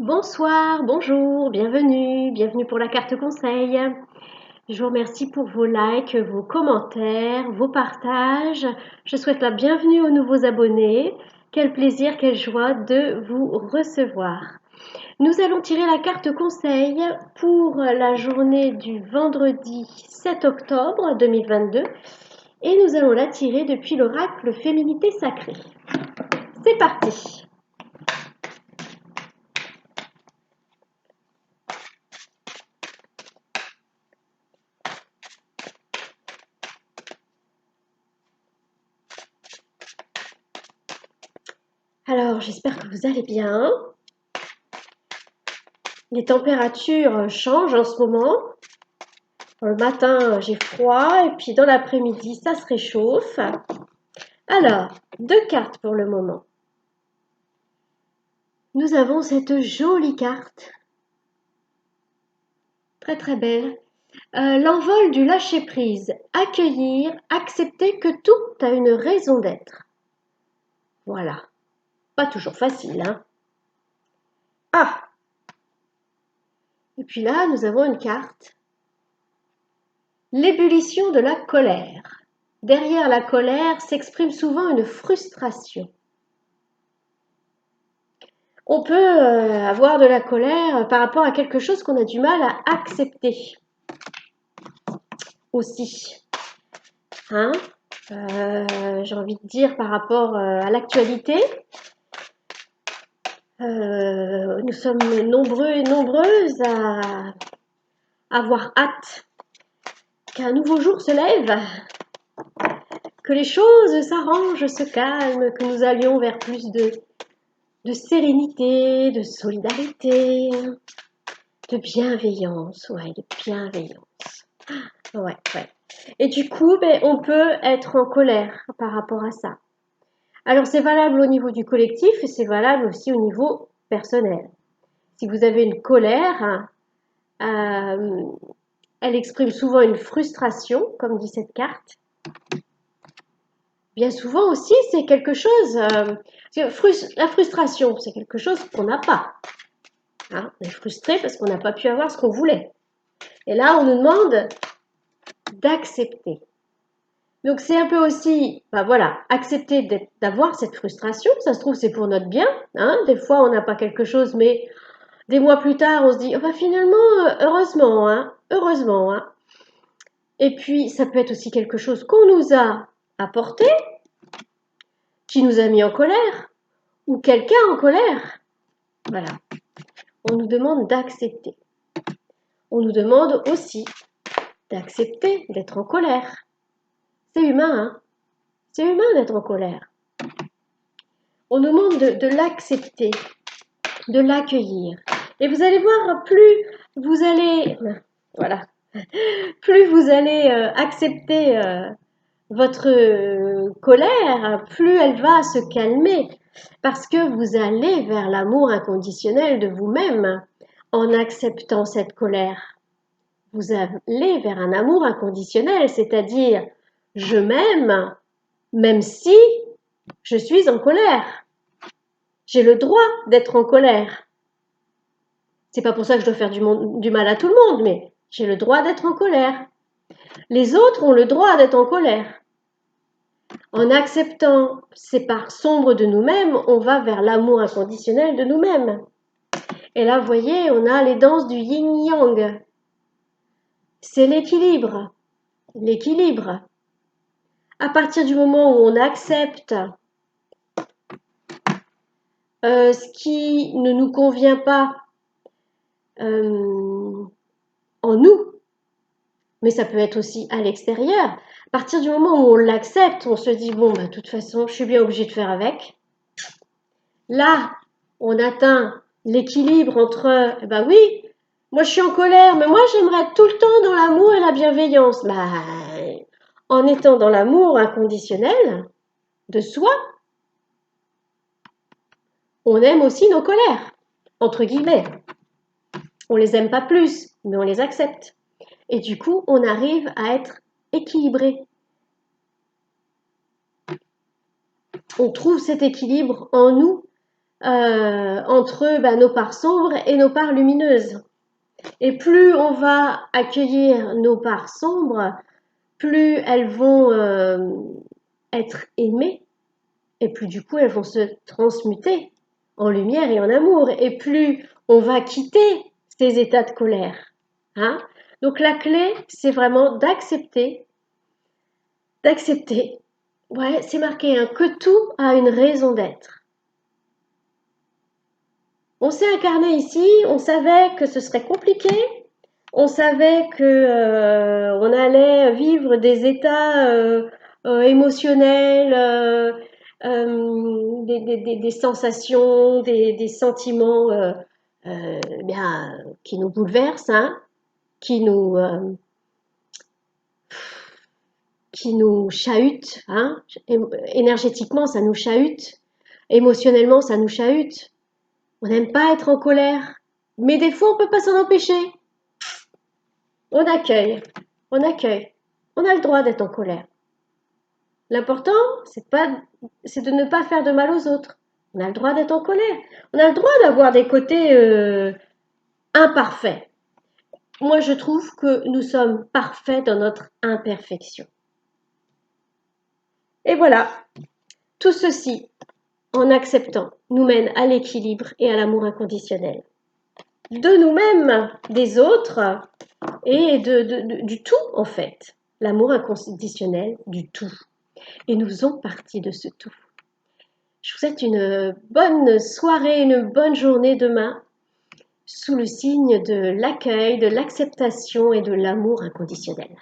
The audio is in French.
Bonsoir, bonjour, bienvenue pour la carte conseil. Je vous remercie pour vos likes, vos commentaires, vos partages. Je souhaite la bienvenue aux nouveaux abonnés. Quel plaisir, quelle joie de vous recevoir. Nous allons tirer la carte conseil pour la journée du vendredi 7 octobre 2022 et nous allons la tirer depuis l'oracle Féminité Sacrée. C'est parti! Alors, j'espère que vous allez bien. Les températures changent en ce moment. Le matin, j'ai froid et puis dans l'après-midi, ça se réchauffe. Alors, 2 cartes pour le moment. Nous avons cette jolie carte. Très très belle. L'envol du lâcher-prise. Accueillir, accepter que tout a une raison d'être. Voilà. Pas toujours facile, hein. Ah! Et puis là, nous avons une carte. L'ébullition de la colère. Derrière la colère s'exprime souvent une frustration. On peut avoir de la colère par rapport à quelque chose qu'on a du mal à accepter aussi. Hein, j'ai envie de dire par rapport à l'actualité. Nous sommes nombreux et nombreuses à avoir hâte qu'un nouveau jour se lève, que les choses s'arrangent, se calment, que nous allions vers plus de sérénité, de solidarité, de bienveillance, ouais, de bienveillance. Ouais. Et du coup, on peut être en colère par rapport à ça. Alors, c'est valable au niveau du collectif et c'est valable aussi au niveau personnel. Si vous avez une colère, elle exprime souvent une frustration, comme dit cette carte. Bien souvent aussi, c'est quelque chose... la frustration, c'est quelque chose qu'on n'a pas. Hein, on est frustré parce qu'on n'a pas pu avoir ce qu'on voulait. Et là, on nous demande d'accepter. Donc c'est un peu aussi, accepter d'avoir cette frustration. Ça se trouve, c'est pour notre bien. Hein. Des fois, on n'a pas quelque chose, mais des mois plus tard, on se dit, finalement, heureusement, hein. Et puis, ça peut être aussi quelque chose qu'on nous a apporté, qui nous a mis en colère, ou quelqu'un en colère. Voilà. On nous demande d'accepter. On nous demande aussi d'accepter d'être en colère. C'est humain, hein. C'est humain d'être en colère. On nous demande de l'accepter, de l'accueillir. Et vous allez voir, plus vous allez accepter votre colère, plus elle va se calmer, parce que vous allez vers l'amour inconditionnel de vous-même en acceptant cette colère. Vous allez vers un amour inconditionnel, c'est-à-dire je m'aime, même si je suis en colère. J'ai le droit d'être en colère. C'est pas pour ça que je dois faire du mal à tout le monde, mais j'ai le droit d'être en colère. Les autres ont le droit d'être en colère. En acceptant ces parts sombres de nous-mêmes, on va vers l'amour inconditionnel de nous-mêmes. Et là, vous voyez, on a les danses du yin-yang. C'est l'équilibre. L'équilibre. À partir du moment où on accepte ce qui ne nous convient pas en nous, mais ça peut être aussi à l'extérieur. À partir du moment où on l'accepte, on se dit, de toute façon, je suis bien obligée de faire avec. Là, on atteint l'équilibre entre, oui, moi je suis en colère, mais moi j'aimerais être tout le temps dans l'amour et la bienveillance. En étant dans l'amour inconditionnel de soi, on aime aussi nos colères, entre guillemets. On les aime pas plus, mais on les accepte. Et du coup, on arrive à être équilibré. On trouve cet équilibre en nous entre nos parts sombres et nos parts lumineuses. Et plus on va accueillir nos parts sombres, plus elles vont être aimées, et plus du coup elles vont se transmuter en lumière et en amour, et plus on va quitter ces états de colère. Hein? Donc la clé, c'est vraiment d'accepter, ouais, c'est marqué, hein, que tout a une raison d'être. On s'est incarné ici, on savait que ce serait compliqué, on savait que on allait vivre des états émotionnels, des sensations, des sentiments bien, qui nous bouleversent, hein, qui nous, euh, qui nous chahutent. Hein. Énergétiquement, ça nous chahute. Émotionnellement, ça nous chahute. On n'aime pas être en colère. Mais des fois, on ne peut pas s'en empêcher. On accueille, on accueille. On a le droit d'être en colère. L'important, c'est de ne pas faire de mal aux autres. On a le droit d'être en colère. On a le droit d'avoir des côtés imparfaits. Moi, je trouve que nous sommes parfaits dans notre imperfection. Et voilà, tout ceci, en acceptant, nous mène à l'équilibre et à l'amour inconditionnel. De nous-mêmes, des autres et du tout, en fait. L'amour inconditionnel du tout. Et nous faisons partie de ce tout. Je vous souhaite une bonne soirée, une bonne journée demain, sous le signe de l'accueil, de l'acceptation et de l'amour inconditionnel.